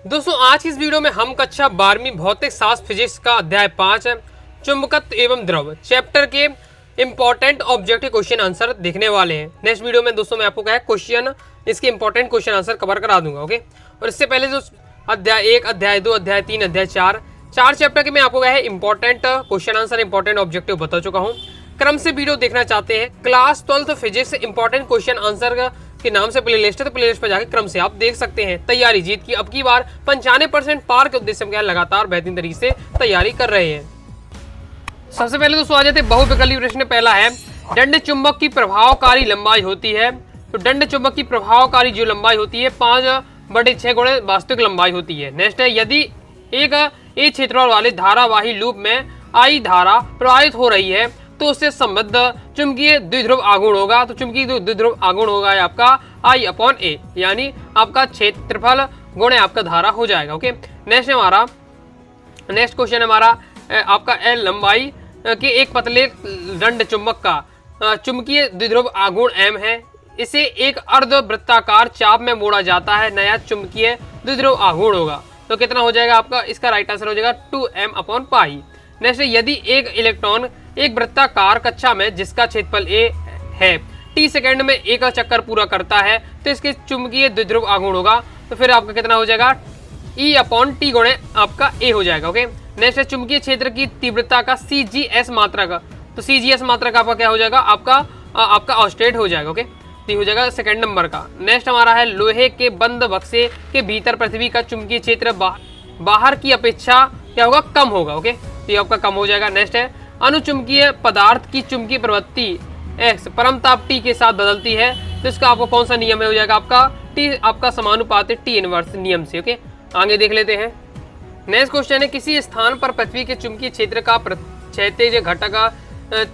दोस्तों आज की इस वीडियो में हम कक्षा 12वीं भौतिक शास्त्र फिजिक्स का अध्याय 5 चुंबकत्व एवं द्रव चैप्टर के इंपॉर्टेंट ऑब्जेक्टिव क्वेश्चन आंसर देखने वाले हैं। नेक्स्ट वीडियो में दोस्तों मैं आपको क्या है क्वेश्चन इसके इंपॉर्टेंट क्वेश्चन आंसर कवर करा दूंगा। ओके, और इससे पहले जो अध्याय 1, अध्याय 2, अध्याय 3, अध्याय 4 चैप्टर के मैं आपको क्या है important question answer important objective बता चुका हूँ। क्रम से वीडियो देखना चाहते हैं class 12th physics important question answer के नाम से प्लेलिस्ट है, तो प्लेलिस्ट पर जाकर क्रम से आप देख सकते हैं। तैयारी जीत की अब की बार 95% पार के उद्देश्य में लगातार बेहतरीन तरीके से तैयारी कर रहे हैं। सबसे पहले दोस्तों आ जाते हैं बहुविकल्पी प्रश्न। पहला है दंड चुंबक की प्रभावकारी लंबाई होती है, तो दंड चुंबक की प्रभावकारी जो लंबाई होती है 5/6 गुणे वास्तविक लंबाई होती है। नेक्स्ट है यदि एक ए क्षेत्रफल वाले धारावाही लूप में आई धारा प्रवाहित हो रही है तो उससे संबद्ध चुंबकीय द्विध्रुव आघूर्ण होगा, तो चुंबकीय द्विध्रुव आघूर्ण होगा आपका I/A, यानी आपका क्षेत्रफल गुणे आपका धारा हो जाएगा। ओके, नेक्स्ट क्वेश्चन हमारा आपका L लंबाई के एक पतले दंड चुंबक का चुंबकीय द्विध्रुव आघूर्ण M है। इसे एक अर्धवृत्ताकार चाप में मोड़ा जाता है, नया चुंबकीय द्विध्रुव आघूर्ण होगा, तो कितना हो जाएगा आपका इसका राइट आंसर हो जाएगा 2m/π। नेक्स्ट यदि एक इलेक्ट्रॉन एक वृत्ताकार कक्षा में जिसका क्षेत्रफल a है t सेकंड में एक चक्कर पूरा करता है तो इसके चुंबकीय द्विध्रुव आघूर्ण होगा, तो फिर आपका कितना हो जाएगा E/t गुणे आपका a हो जाएगा। ओके, नेक्स्ट चुंबकीय क्षेत्र की तीव्रता का CGS मात्रक, तो CGS मात्रक आपका क्या हो जाएगा आपका ऑस्टेट हो जाएगा। ओके, तो हो जाएगा सेकंड नंबर का। नेक्स्ट हमारा है लोहे के बंद बक्से के भीतर पृथ्वी का चुंबकीय क्षेत्र बाहर की अपेक्षा क्या होगा कम होगा। ओके, तो ये आपका कम हो जाएगा। नेक्स्ट है अनुचुंबकीय पदार्थ की चुंबकीय प्रवृत्ति x परमताप t के साथ बदलती है, तो इसका आपको कौन सा नियम है हो जाएगा आपका t आपका समानुपाती t इनवर्स नियम से। ओके, आगे देख लेते हैं। नेक्स्ट क्वेश्चन है किसी स्थान पर पृथ्वी के चुंबकीय क्षेत्र का क्षैतिज घटक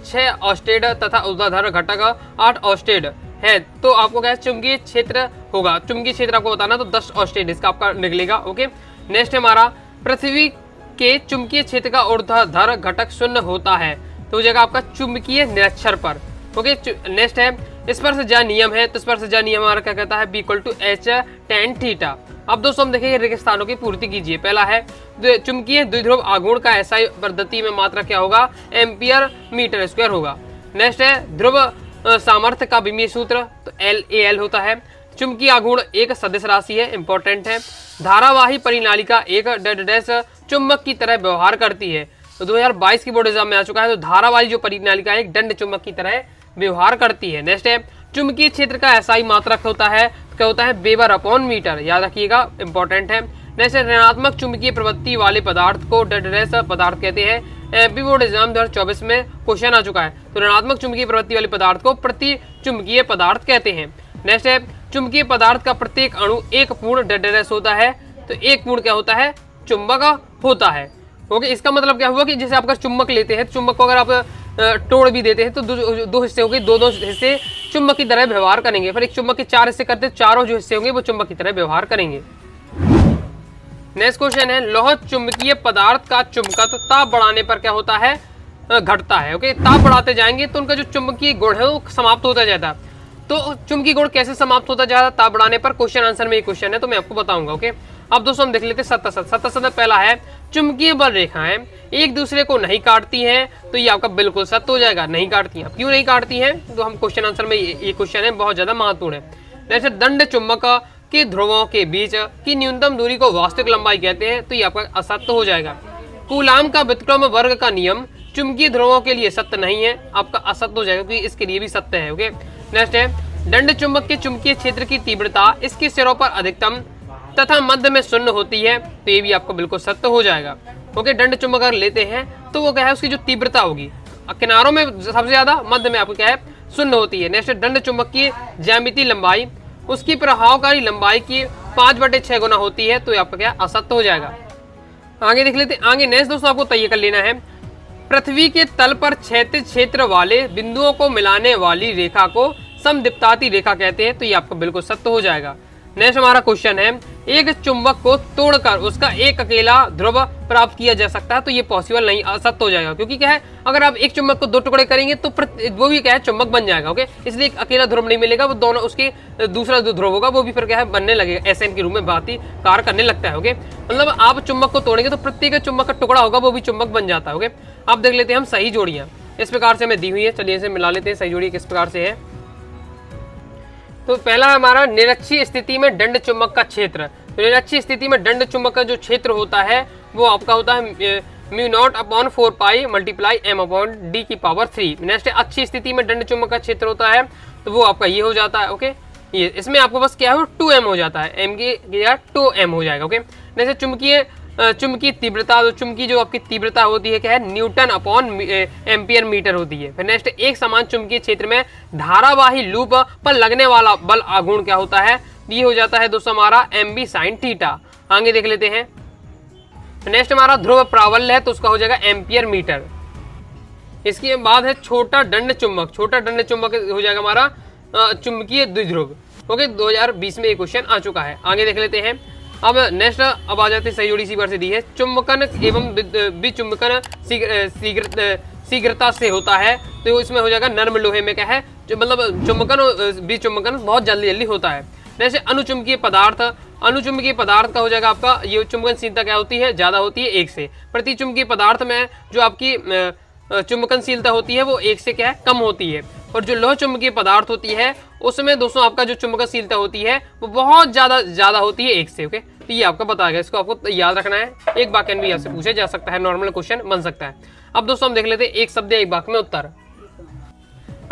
6 ऑस्टेड तथा ऊर्ध्वाधर घटक 8 ऑस्टेड है, तो आपको क्या चुंबकीय क्षेत्र होगा, चुंबकीय क्षेत्र आपको बताना, तो 10 ऑस्टेड इसका आपका निकलेगा। ओके, नेक्स्ट हमारा पृथ्वी के चुंबकीय क्षेत्र का ऊर्ध्वाधर घटक 0 होता है, तो हो जाएगा आपका चुंबकीय निरक्षर पर। ओके, नेक्स्ट है स्पर्शजा नियम है, तो स्पर्शजा नियम हमारा क्या कहता है B = H tan θ। अब दोस्तों हम देखेंगे रेगिस्तानों की पूर्ति कीजिए। पहला है चुंबकीय द्विध्रुव आघूर्ण का SI पद्धति में मात्रा क्या होगा Ampere/m² होगा। नेक्स्ट है ध्रुव सामर्थ्य का विमीय सूत्र, तो LAL होता है। चुंबकीय आघूर्ण एक सदिश राशि है, इंपॉर्टेंट है। धारावाही परिनालिका एक डैश चुंबक की तरह व्यवहार करती है, तो 2022 की बोर्ड एग्जाम में आ चुका है, तो धारावाही जो परिनालिका है एक दंड चुंबक की तरह व्यवहार करती है। नेक्स्ट है चुंबकीय क्षेत्र का SI मात्रक होता है, क्या होता है Weber/मीटर, याद रखिएगा, इंपॉर्टेंट है। नेक्स्ट है ऋणात्मक चुंबकीय प्रवृत्ति वाले पदार्थ को डैश पदार्थ कहते हैं, एमपी बोर्ड एग्जाम 2024 में क्वेश्चन आ चुका है, तो ऋणात्मक चुंबकीय प्रवृत्ति वाले पदार्थ को प्रति चुंबकीय पदार्थ कहते हैं। नेक्स्ट है चुंबकीय पदार्थ का प्रत्येक अणु एक पूर्ण डैश होता है, तो एक पूर्ण क्या होता है चुंबक होता है। ओके, इसका मतलब क्या हुआ कि जैसे आपका चुंबक लेते हैं, चुंबक को अगर आप तोड़ भी देते हैं तो दो हिस्से होंगे, दो हिस्से चुंबक की तरह व्यवहार करेंगे। फिर एक चुंबक के 4 हिस्से करते हैं, चारों जो हिस्से होंगे वो चुंबक की तरह व्यवहार करेंगे। नेक्स्ट क्वेश्चन है लौह चुंबकीय पदार्थ का चुंबकत्व ताप बढ़ाने पर क्या होता है घटता है। ओके, ताप बढ़ाते जाएंगे तो उनका जो चुंबकीय गुण है वो समाप्त होता जाता है। तो चुंबकीय गुण कैसे समाप्त होता जा रहा है ताप बढ़ाने पर, क्वेश्चन आंसर में ये क्वेश्चन है, तो मैं आपको बताऊंगा। ओके, अब दोस्तों हम देख लेते हैं सत्य में। पहला है चुंबकीय बल रेखाएं एक दूसरे को नहीं काटती हैं, तो ये आपका बिल्कुल सत्य हो जाएगा, नहीं काटती हैं। क्यों नहीं काटती हैं, तो हम क्वेश्चन आंसर में ये क्वेश्चन है बहुत ज्यादा महत्वपूर्ण है। जैसे दंड चुंबक के ध्रुवों के बीच की न्यूनतम दूरी को वास्तविक लंबाई कहते हैं, तो ये आपका असत्य हो जाएगा। कूलाम का व्युत्क्रम वर्ग का नियम चुंबकीय ध्रुवों के लिए सत्य नहीं है, आपका असत्य हो जाएगा, क्योंकि इसके लिए भी सत्य है। ओके, नेक्स्ट है दंड चुंबक के चुंबकीय क्षेत्र की तीव्रता इसके सिरों पर अधिकतम तथा मध्य में 0 होती है, तो ये भी आपको बिल्कुल सत्य हो जाएगा। ओके, दंड चुंबक अगर लेते हैं तो वो क्या है उसकी जो तीव्रता होगी किनारों में सबसे ज्यादा, मध्य में आपको क्या है 0 होती है। नेक्स्ट दंड चुंबक की ज्यामितीय लंबाई उसकी प्रभावकारी लंबाई की 5/6 गुना होती है, तो आपका क्या असत्य हो जाएगा। आगे देख लेते हैं। आगे नेक्स्ट दोस्तों आपको तय कर लेना है पृथ्वी के तल पर क्षैतिज क्षेत्र वाले बिंदुओं को मिलाने वाली रेखा को समदीप्ताती रेखा कहते हैं, तो ये आपको बिल्कुल सत्य हो जाएगा। नेक्स्ट हमारा क्वेश्चन है, एक चुंबक को तोड़कर उसका एक अकेला ध्रुव प्राप्त किया जा सकता है, तो ये पॉसिबल नहीं, असत्य हो जाएगा। क्योंकि क्या है, अगर आप एक चुंबक को दो टुकड़े करेंगे तो वो भी क्या है, चुंबक बन जाएगा। ओके, इसलिए एक अकेला ध्रुव नहीं मिलेगा, वो दोनों उसके दूसरा जो ध्रुव होगा वो भी फिर क्या है, बनने लगेगा, एसएन के रूप में बात ही कार्य करने लगता है। ओके, मतलब आप चुंबक को तोड़ेंगे तो प्रत्येक चुंबक का टुकड़ा होगा वो भी चुंबक बन जाता है। ओके, अब देख लेते हैं हम सही जोड़ियां, इस प्रकार से हमें दी हुई है। चलिए इसे मिला लेते हैं, सही जोड़ी किस प्रकार से है। तो पहला हमारा निरक्षीय स्थिति में दंड चुंबक का क्षेत्र। तो निरक्षीय स्थिति में दंड चुंबक का जो क्षेत्र होता है वो आपका होता है μ0/4π × m/d⁻3। नेक्स्ट अच्छी स्थिति में दंड चुंबक का क्षेत्र होता है तो वो आपका ये हो जाता है। ओके, ये इसमें आपको बस क्या है, 2m हो जाता है, m की जगह 2m हो जाएगा। ओके, नेक्स्ट चुंबकीय तीव्रता, तो चुंबकीय जो आपकी तीव्रता होती है क्या है, N/एम्पियर मीटर होती है। फिर नेक्स्ट एक समान चुंबकीय क्षेत्र में धारावाही लूप पर लगने वाला बल आघूर्ण क्या होता है, ये हो जाता है दोस्तों हमारा mb sin थीटा। आगे देख लेते हैं। नेक्स्ट हमारा ध्रुव प्राबल्य है तो उसका हो जाएगा एम्पियर मीटर। इसके बाद है छोटा दंड चुंबक। छोटा दंड चुंबक हो जाएगा हमारा चुंबकीय द्विध्रुव। ओके, 2020 में ये क्वेश्चन आ चुका है। आगे देख लेते हैं। अब नेक्स्ट अब आ जाती है, सही जोड़ी सी बार से दी है, चुंबकन एवं विचुंबकन शीघ्रता से होता है, तो इसमें हो जाएगा नर्म लोहे में क्या है, मतलब चुंबकन और विचुंबकन बहुत जल्दी होता है। जैसे अनुचुंबकीय पदार्थ, अनुचुंबकीय पदार्थ का हो जाएगा आपका ये चुंबकनशीलता क्या होती है, ज्यादा होती है 1 से। प्रतिचुंबकीय पदार्थ में जो आपकी चुंबकनशीलता होती है वो 1 से क्या है, कम होती है। और जो लोह चुंबकीय पदार्थ होती है उसमें दोस्तों आपका जो चुंबकनशीलता होती है वो बहुत ज्यादा होती है 1 से। ओके, तो ये आपका बता गया, इसको आपको याद रखना है। एक वाक्य भी आपसे पूछा जा सकता है, नॉर्मल क्वेश्चन बन सकता है। अब दोस्तों हम देख लेते हैं एक शब्द एक वाक्य में उत्तर।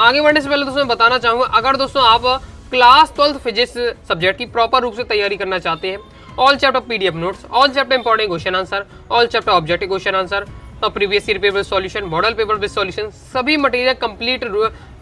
आगे बढ़ने से पहले दोस्तों मैं बताना चाहूंगा, अगर दोस्तों आप क्लास 12 फिजिक्स सब्जेक्ट की प्रॉपर रूप से तैयारी करना चाहते हैं, all chapter PDF notes, all chapter important question answer, all chapter objective question answer, previous year paper solution, model paper based solution, सभी मटेरियल कंप्लीट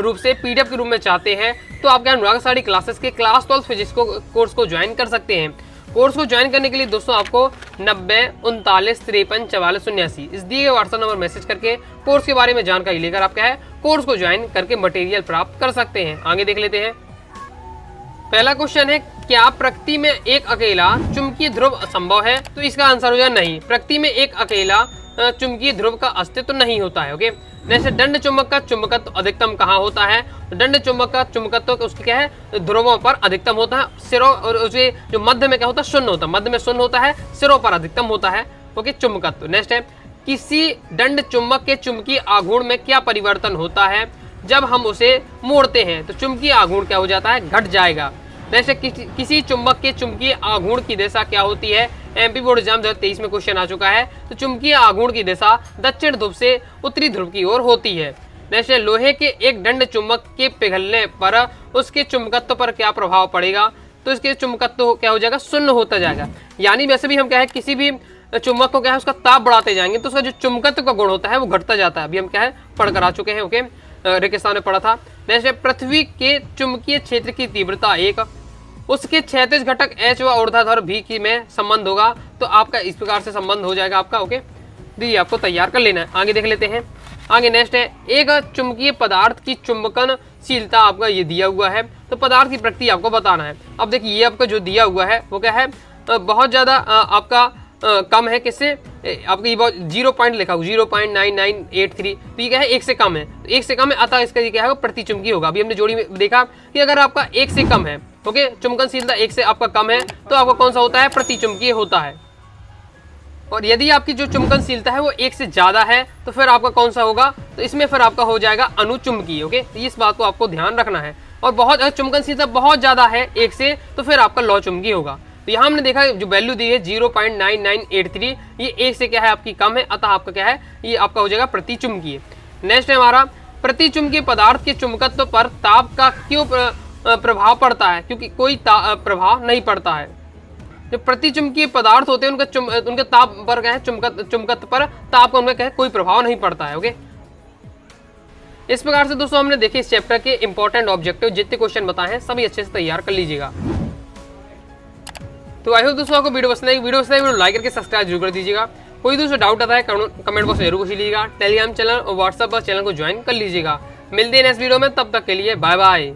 रूप से पीडीएफ के रूप में चाहते हैं तो आप क्या अनुराग साड़ी क्लासेस के क्लास 12 फिजिक्स कोर्स को ज्वाइन कर सकते हैं। कोर्स को ज्वाइन करने के लिए दोस्तों आपको 90 39 53 44 79 इस दिए गए व्हाट्सएप नंबर मैसेज करके कोर्स के बारे में जानकारी लेकर आप क्या है, कोर्स को ज्वाइन करके मटेरियल प्राप्त कर सकते हैं। आगे देख लेते हैं। पहला क्वेश्चन है, क्या प्रकृति में एक अकेला चुंबकीय ध्रुव संभव है, तो इसका आंसर हो जाएगा नहीं। प्रकृति में एक अकेला चुंबकीय ध्रुव का अस्तित्व नहीं होता है। ओके, जैसे दंड चुंबक का चुंबकत्व अधिकतम कहाँ होता है, दंड चुंबक का चुंबकत्व उसके क्या है, ध्रुवों पर अधिकतम होता है, सिरों और उसके जो मध्य में क्या होता है, शून्य होता है, मध्य में शून्य होता है, सिरों पर अधिकतम होता है। ओके, चुंबकत्व। नेक्स्ट है, किसी दंड चुंबक के चुंबकीय आघूर्ण में क्या परिवर्तन होता है, जब हम उसे मोड़ते हैं तो चुंबकीय आघूर्ण क्या हो जाता है, घट जाएगा। जैसे किसी चुंबक के चुंबकीय आघूर्ण की दिशा क्या होती है, एमपी बोर्ड एग्जाम 2023 में क्वेश्चन आ चुका है। तो चुंबकीय आघूर्ण की दिशा दक्षिण ध्रुव से उत्तरी ध्रुव की ओर होती है। जैसे लोहे के एक दंड चुंबक के पिघलने पर उसके चुंबकत्व पर क्या प्रभाव पड़ेगा, तो इसके चुंबकत्व क्या हो जाएगा, शून्य होता जाएगा। यानी वैसे भी हम क्या है, किसी भी चुंबक को क्या है उसका ताप बढ़ाते जाएंगे तो उसका जो चुंबकत्व का गुण होता है वो घटता जाता है। अभी हम क्या है पढ़कर आ चुके हैं। ओके, रेगिस्तान में पढ़ा था। जैसे पृथ्वी के चुंबकीय क्षेत्र की तीव्रता 1, उसके क्षैतिज घटक H व ऊर्ध्वाधर V की में संबंध होगा, तो आपका इस प्रकार से संबंध हो जाएगा आपका। ओके, ये आपको तैयार कर लेना है। आगे देख लेते हैं। आगे नेक्स्ट है, एक चुंबकीय पदार्थ की चुंबकनशीलता आपका ये दिया हुआ है, तो पदार्थ की प्रकृति आपको बताना है। अब देखिए ये आपका जो दिया हुआ है वो क्या है, बहुत ज्यादा आपका कम है, किससे, आपका ये बहुत 0 पॉइंट लिखा हुआ 0.9983, तो ये क्या है 1 से कम है, 1 से कम है, अतः इसका ये क्या है प्रतिचुंबकीय होगा। अभी हमने जोड़ी में देखा कि अगर आपका 1 से कम है, ओके, चुंबकनशीलता 1 से आपका कम है, तो आपका कौन सा होता है, प्रतिचुंबकीय होता है। और यदि आपकी जो चुंबकनशीलता है वो 1 से ज्यादा है तो फिर आपका कौन सा होगा, तो इसमें फिर आपका हो जाएगा अनुचुंबकीय। ओके, तो इस बात को आपको ध्यान रखना है। और बहुत चुंबकनशीलता बहुत ज्यादा है 1 से, तो फिर आपका लौ चुंबकीय होगा। तो यहाँ हमने देखा जो वैल्यू दी है 0.9983, ये 1 से क्या है आपकी कम है, अतः आपका क्या है, ये आपका हो जाएगा प्रतिचुंबकीय। नेक्स्ट है हमारा, प्रतिचुंबकीय पदार्थ के चुंबकत्व पर ताप का क्यों प्रभाव पड़ता है, क्योंकि कोई प्रभाव नहीं पड़ता है। जो प्रतिचुंबकीय पदार्थ होते हैं उनके ताप पर क्या है, चुंबकत्व पर ताप का उनका क्या है, कोई प्रभाव नहीं पड़ता है। ओके, इस प्रकार से दोस्तों हमने देखे इस चैप्टर के इंपॉर्टेंट ऑब्जेक्टिव, जितने क्वेश्चन बताए हैं सभी अच्छे से तैयार कर लीजिएगा। तो आई होप दोस्तों आपको वीडियो पसंद आई, वीडियो लाइक करके सब्सक्राइब जरूर कर दीजिएगा। कोई दोस्तों डाउट आता है कमेंट बॉक्स में जरूर पूछ लीजिएगा। टेलीग्राम चैनल और व्हाट्सएप पर चैनल को ज्वाइन कर लीजिएगा। मिलते हैं नेक्स्ट वीडियो में, तब तक के लिए बाय बाय।